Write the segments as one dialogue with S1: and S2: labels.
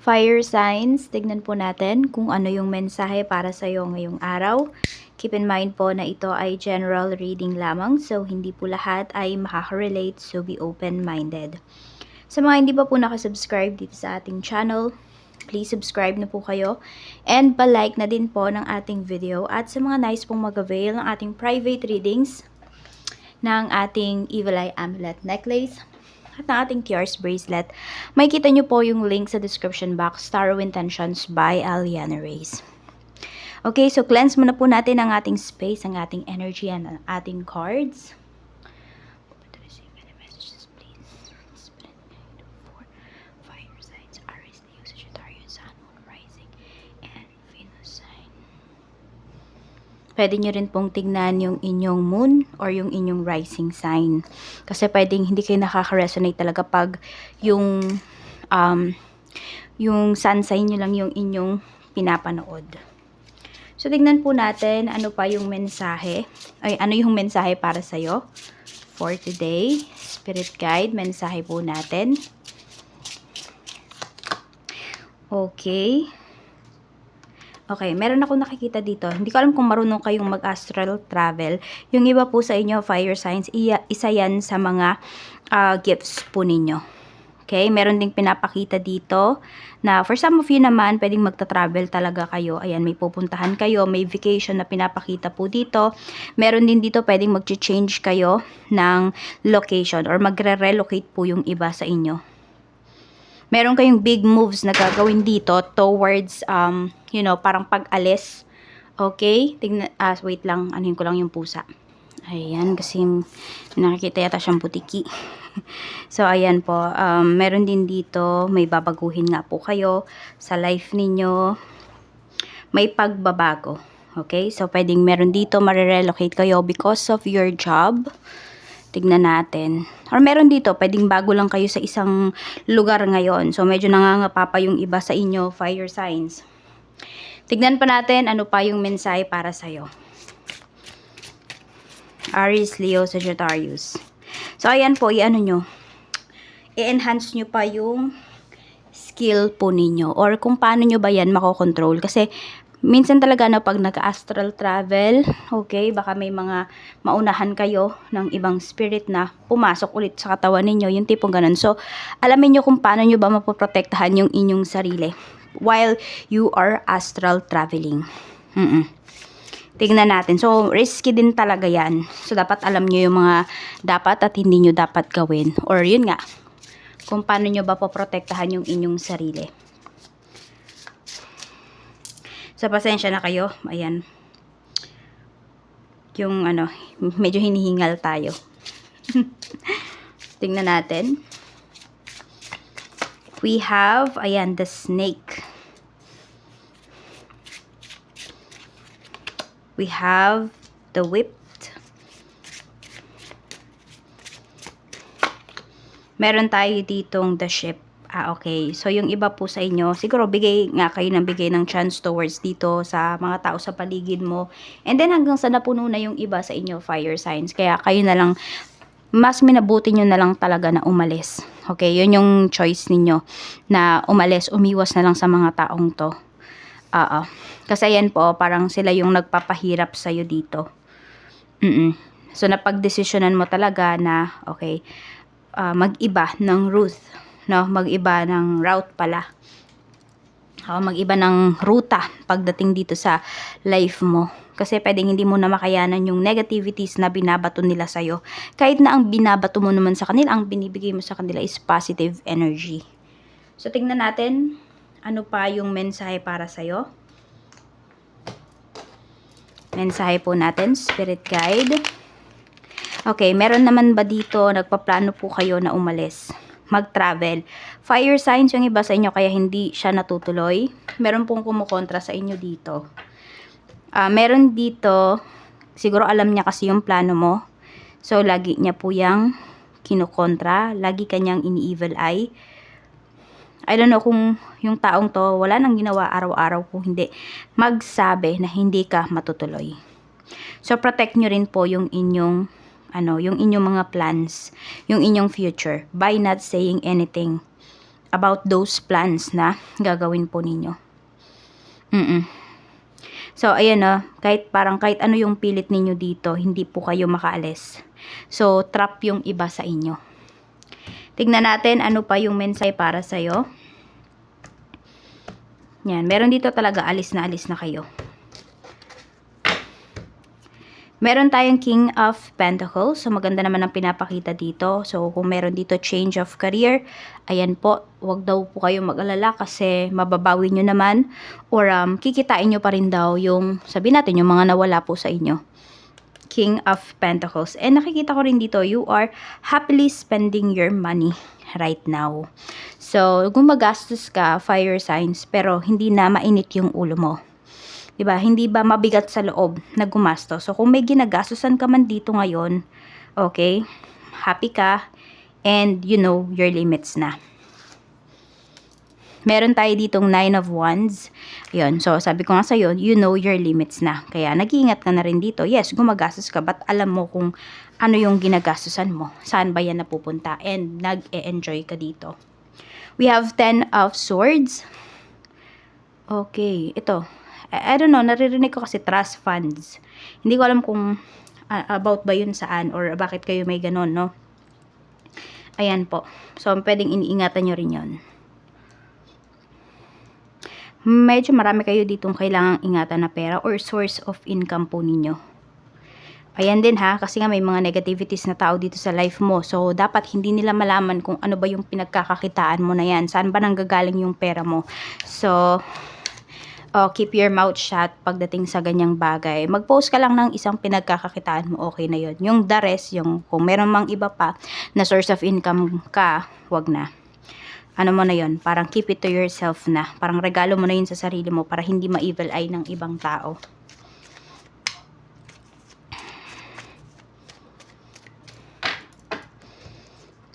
S1: Fire signs, tignan po natin kung ano yung mensahe para sa iyo ngayong araw. Keep in mind po na ito ay general reading lamang, so hindi po lahat ay makaka-relate, so be open-minded. Sa mga hindi pa po nakasubscribe dito sa ating channel, please subscribe na po kayo and pa-like na din po ng ating video. At sa mga nice pong mag-avail ng ating private readings ng ating Evil Eye Amulet Necklace at ng ating Tears Bracelet, may kita nyo po yung link sa description box, Tarot Intentions by Aliana Reyes. Okay, so cleanse muna po natin ang ating space, ang ating energy, and ang ating cards. Pwede nyo rin pong tignan yung inyong moon or yung inyong rising sign. Kasi pwedeng hindi kayo nakaka-resonate talaga pag yung sun sign nyo lang yung inyong pinapanood. So, tignan po natin ano pa yung mensahe. Ay, ano yung mensahe para sa'yo for today. Spirit guide, mensahe po natin. Okay. Okay, meron ako nakikita dito. Hindi ko alam kung marunong kayong mag-astral travel. Yung iba po sa inyo, fire signs, isa yan sa mga gifts po ninyo. Okay, meron ding pinapakita dito na for some of you naman, pwedeng magta-travel talaga kayo. Ayan, may pupuntahan kayo, may vacation na pinapakita po dito. Meron din dito pwedeng mag-change kayo ng location or magre-relocate po yung iba sa inyo. Meron kayong big moves na gagawin dito towards, parang pag-alis. Okay? Tingnan, wait lang, anuhin ko lang yung pusa. Ayan, kasi nakikita yata siyang butiki. So, ayan po. Meron din dito, may babaguhin nga po kayo sa life ninyo. May pagbabago. Okay? So, pwedeng meron dito, marirelocate kayo because of your job. Tignan natin. Or meron dito, pwedeng bago lang kayo sa isang lugar ngayon. So, medyo nangangapa pa yung iba sa inyo, fire signs. Tignan pa natin ano pa yung mensahe para sa'yo. Aries, Leo, Sagittarius. So, ayan po, i-ano nyo. I-enhance nyo pa yung skill po ninyo. Or kung paano nyo ba yan makokontrol. Kasi, minsan talaga pag nag-astral travel, okay, baka may mga maunahan kayo ng ibang spirit na pumasok ulit sa katawan ninyo, yung tipong ganun. So, alamin nyo kung paano nyo ba mapoprotektahan yung inyong sarili while you are astral traveling. Tignan natin. So, risky din talaga yan. So, dapat alam nyo yung mga dapat at hindi nyo dapat gawin. Or yun nga, kung paano nyo ba poprotektahan yung inyong sarili. So, pasensya na kayo. Ayan. Yung medyo hinihingal tayo. Tingnan natin. We have, ayan, the snake. We have the whipped. Meron tayo ditong the ship. Okay. So, yung iba po sa inyo, siguro bigay ng chance towards dito sa mga tao sa paligid mo. And then, hanggang sa napuno na yung iba sa inyo, fire signs. Kaya, kayo na lang, mas minabuti nyo na lang talaga na umalis. Okay, yun yung choice ninyo. Na umalis, umiwas na lang sa mga taong to. Kasi yan po, parang sila yung nagpapahirap sa'yo dito. So, napagdesisyonan mo talaga na, okay, mag-iba ng route. No, mag-iba ng route pala. Mag-iba ng ruta pagdating dito sa life mo. Kasi pwedeng hindi mo na makayanan yung negativities na binabato nila sa'yo. Kahit na ang binabato mo naman sa kanila, ang binibigay mo sa kanila is positive energy. So, tingnan natin ano pa yung mensahe para sa'yo. Mensahe po natin, Spirit Guide. Okay, meron naman ba dito, nagpaplano po kayo na umalis? Mag-travel. Fire signs yung iba sa inyo kaya hindi siya natutuloy. Meron pong kumukontra sa inyo dito. Meron dito, siguro alam niya kasi yung plano mo. So, lagi niya po yung kinukontra. Lagi kanyang ini-evil eye. I don't know kung yung taong to wala nang ginawa araw-araw kung hindi magsabi na hindi ka matutuloy. So, protect nyo rin po yung inyong yung inyong mga plans, yung inyong future by not saying anything about those plans na gagawin po ninyo. So, ayan kahit ano yung pilit ninyo dito, hindi po kayo makaalis. So, trap yung iba sa inyo. Tignan natin ano pa yung mensahe para sa'yo. Yan, meron dito talaga alis na kayo. Meron tayong King of Pentacles. So, maganda naman ang pinapakita dito. So, kung meron dito change of career, ayan po, wag daw po kayo mag-alala kasi mababawi nyo naman or kikitain nyo pa rin daw yung, sabihin natin, yung mga nawala po sa inyo. King of Pentacles. And nakikita ko rin dito, you are happily spending your money right now. So, gumagastos ka, fire signs, pero hindi na mainit yung ulo mo. Diba? Hindi ba mabigat sa loob na gumastos? So, kung may ginagastusan ka man dito ngayon, okay, happy ka, and you know your limits na. Meron tayo ditong 9 of Wands. Yun. So, sabi ko nga sa'yo, you know your limits na. Kaya, nag-iingat ka na rin dito. Yes, gumagastos ka, but alam mo kung ano yung ginagastusan mo. Saan ba yan napupunta? And, nag-e-enjoy ka dito. We have 10 of Swords. Okay, ito. I don't know, naririnig ko kasi trust funds. Hindi ko alam kung about ba yun saan or bakit kayo may ganon, no? Ayan po. So, pwedeng iniingatan nyo rin yun. Medyo marami kayo ditong kailangang ingatan na pera or source of income po ninyo. Ayan din ha, kasi nga may mga negativities na tao dito sa life mo. So, dapat hindi nila malaman kung ano ba yung pinagkakakitaan mo na yan. Saan ba nanggagaling yung pera mo. So, keep your mouth shut pagdating sa ganyang bagay. Mag-post ka lang ng isang pinagkakakitaan mo, okay na yun. Yung the rest, yung kung meron mang iba pa na source of income ka, wag na. Ano mo na yun, parang keep it to yourself na. Parang regalo mo na yun sa sarili mo para hindi ma-evil eye ng ibang tao.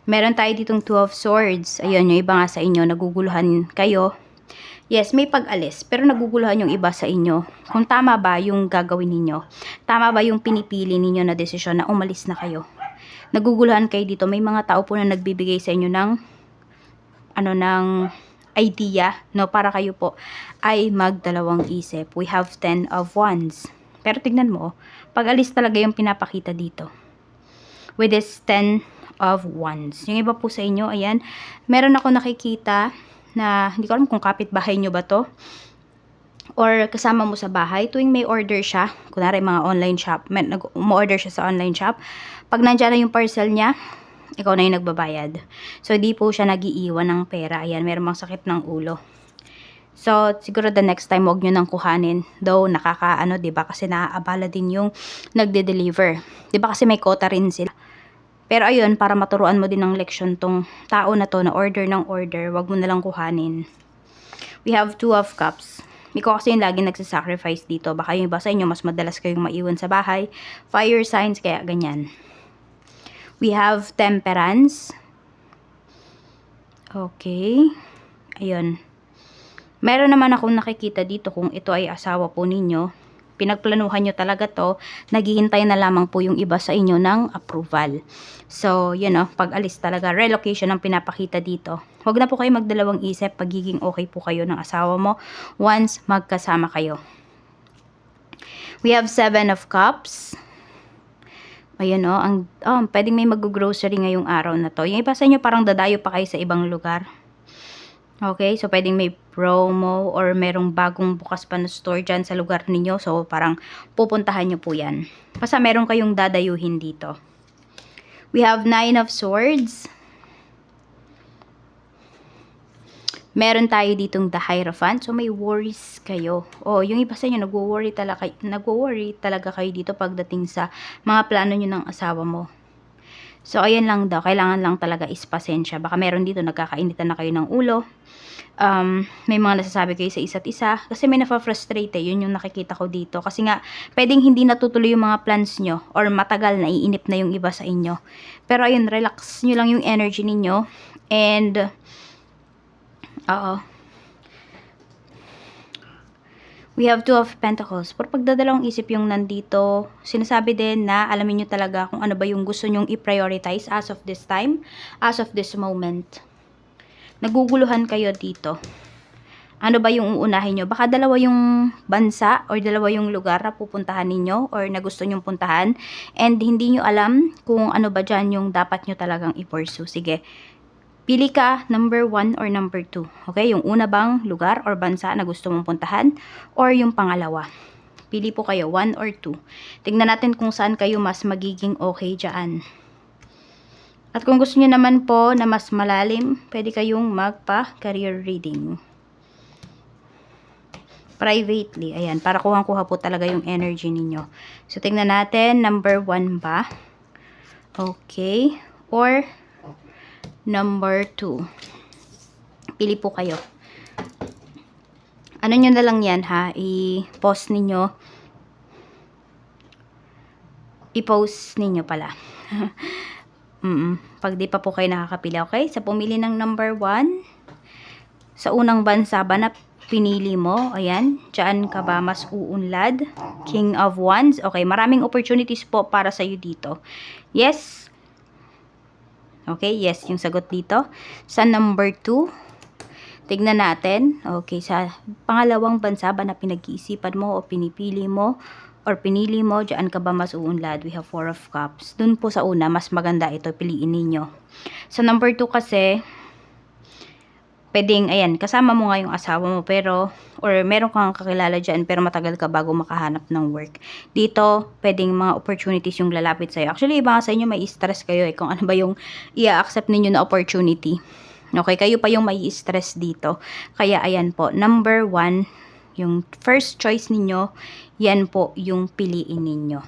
S1: Meron tayo ditong 2 of Swords. Ayun, yung iba nga sa inyo, naguguluhan kayo. Yes, may pag-alis, pero naguguluhan yung iba sa inyo. Kung tama ba yung gagawin ninyo? Tama ba yung pinipili ninyo na desisyon na umalis na kayo? Naguguluhan kayo dito. May mga tao po na nagbibigay sa inyo ng ng idea, no, para kayo po ay magdalawang isip. We have 10 of Wands. Pero tignan mo, pag-alis talaga yung pinapakita dito. With this 10 of Wands. Yung iba po sa inyo, ayan, meron ako nakikita na hindi ko alam kung kapitbahay nyo ba to or kasama mo sa bahay. Tuwing may order siya, kunwari mga online shop, nag-order siya sa online shop, pag nandyan na yung parcel niya, ikaw na yung nagbabayad. So, di po siya nagiiwan ng pera. Ayan, meron mang sakit ng ulo. So, siguro the next time, huwag nyo nang kuhanin. Though, diba? Kasi naaabala din yung nagde-deliver. Diba kasi may quota rin sila. Pero ayun, para maturuan mo din ng leksyon tong tao na to na order ng order, wag mo na lang kuhanin. We have 2 of Cups. Ikaw kasi yung lagi nagsasacrifice dito. Baka yung iba sa inyo, mas madalas kayong maiwan sa bahay. Fire signs, kaya ganyan. We have Temperance. Okay. Ayun. Meron naman akong nakikita dito kung ito ay asawa po ninyo. Pinagplanuhan nyo talaga to, naghihintay na lamang po yung iba sa inyo ng approval. So, pag-alis talaga, relocation ang pinapakita dito. Huwag na po kayo magdalawang isip, pagiging okay po kayo ng asawa mo once magkasama kayo. We have 7 of Cups. Ayun pwedeng may mag-grocery ngayong araw na to. Yung iba sa inyo parang dadayo pa kayo sa ibang lugar. Okay, so pwedeng may promo or merong bagong bukas pa na store dyan sa lugar ninyo. So, parang pupuntahan nyo po yan. Basta meron kayong dadayuhin dito. We have 9 of Swords. Meron tayo ditong the Hierophant. So, may worries kayo. Yung iba sa inyo, nagwo-worry talaga kayo dito pagdating sa mga plano nyo ng asawa mo. So, ayan lang daw. Kailangan lang talaga is pasensya. Baka meron dito, nagkakainitan na kayo ng ulo. May mga nasasabi kayo sa isa't isa. Kasi may nafa-frustrate Yun yung nakikita ko dito. Kasi nga, pwedeng hindi natutuloy yung mga plans nyo. Or matagal, naiinip na yung iba sa inyo. Pero ayun, relax nyo lang yung energy ninyo. And, we have 2 of Pentacles. Pero pagdadalawang isip yung nandito, sinasabi din na alamin nyo talaga kung ano ba yung gusto nyong i-prioritize as of this time, as of this moment. naguguluhan kayo dito. Ano ba yung uunahin nyo? Baka dalawa yung bansa or dalawa yung lugar na pupuntahan ninyo or na gusto nyong puntahan and hindi nyo alam kung ano ba dyan yung dapat nyo talagang i-pursue. Sige, pili ka number 1 or number 2. Okay, yung una bang lugar or bansa na gusto mong puntahan or yung pangalawa. Pili po kayo, 1 or 2. Tignan natin kung saan kayo mas magiging okay dyan. At kung gusto nyo naman po na mas malalim, pwede kayong magpa-career reading. Privately, ayan, para kuhang-kuha po talaga yung energy ninyo. So, tingnan natin, number 1 ba? Okay. Or, number 2. Pili po kayo. Ano nyo na lang yan, ha? I-post ninyo. I-post ninyo pala. Pag di pa po kayo nakakapili, okay? Sa pumili ng number 1, sa unang bansa ba na pinili mo, ayan, dyan ka ba mas uunlad? King of Wands, okay, maraming opportunities po para sa'yo dito. Yes? Okay, yes, yung sagot dito. Sa number 2, tignan natin, okay, sa pangalawang bansa ba na pinag-iisipan mo o pinipili mo, or pinili mo, dyan ka ba mas uunlad? We have 4 of Cups. Dun po sa una, mas maganda ito, piliin ninyo. Sa number 2 kasi, pwedeng, ayan, kasama mo nga yung asawa mo, pero, or meron kang kakilala dyan, pero matagal ka bago makahanap ng work. Dito, pwedeng mga opportunities yung lalapit sa'yo. Actually, iba nga sa inyo, may stress kayo kung ano ba yung i-accept ninyo na opportunity. Okay, kayo pa yung may stress dito. Kaya, ayan po, number 1, yung first choice ninyo, yan po yung piliin ninyo.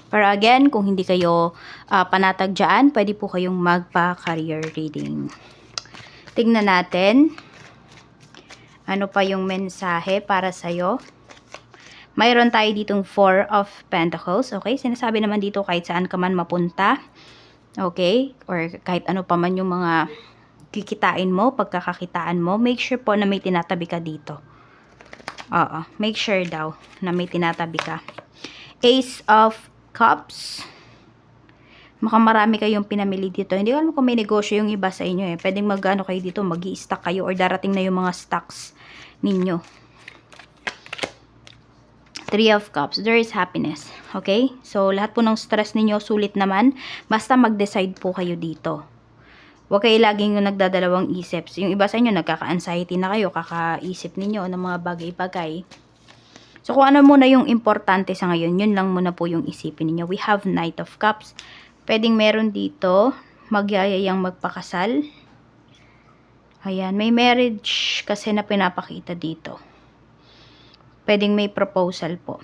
S1: Pero again, kung hindi kayo panatag dyan, pwede po kayong magpa-career reading. Tingnan natin. Ano pa yung mensahe para sa'yo? Mayroon tayo ditong 4 of Pentacles. Okay? Sinasabi naman dito kahit saan ka man mapunta. Okay? Or kahit ano pa man yung mga kikitain mo, pagkakakitaan mo, make sure po na may tinatabi ka dito. Oo. Make sure daw na may tinatabi ka. Ace of Cups. Marami kayong pinamili dito. Hindi ko alam kung may negosyo yung iba sa inyo Pwedeng mag-ano kayo dito, mag-i-stock kayo or darating na yung mga stocks ninyo. 3 of Cups. There is happiness. Okay? So, lahat po ng stress ninyo, sulit naman. Basta mag-decide po kayo dito. Huwag kayo laging nagdadalawang isip. Yung iba sa inyo, nagkaka-anxiety na kayo, kakaisip ninyo ng mga bagay-bagay. So, kung ano muna yung importante sa ngayon, yun lang muna po yung isipin ninyo. We have Knight of Cups. Pwedeng meron dito, magyayayang magpakasal. Ayan, may marriage kasi na pinapakita dito. Pwedeng may proposal po.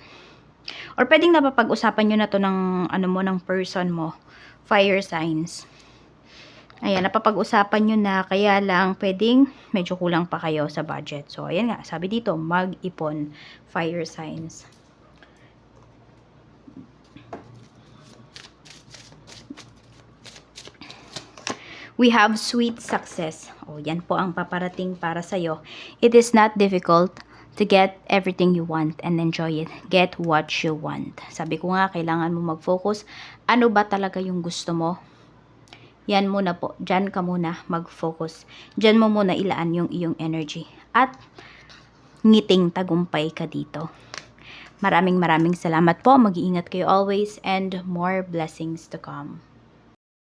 S1: Or pwedeng napapag-usapan nyo na to ng, ano mo, ng person mo. Fire signs. Ayan, napapag-usapan nyo na, kaya lang, pwedeng medyo kulang pa kayo sa budget. So, ayan nga, sabi dito, mag-ipon. Fire signs. We have sweet success. O, yan po ang paparating para sa'yo. It is not difficult to get everything you want and enjoy it. Get what you want. Sabi ko nga, kailangan mo mag-focus. Ano ba talaga yung gusto mo? Yan muna po. Diyan ka muna mag-focus. Diyan mo muna ilaan yung iyong energy. At ngiting tagumpay ka dito. Maraming salamat po. Mag-iingat kayo always and more blessings to come.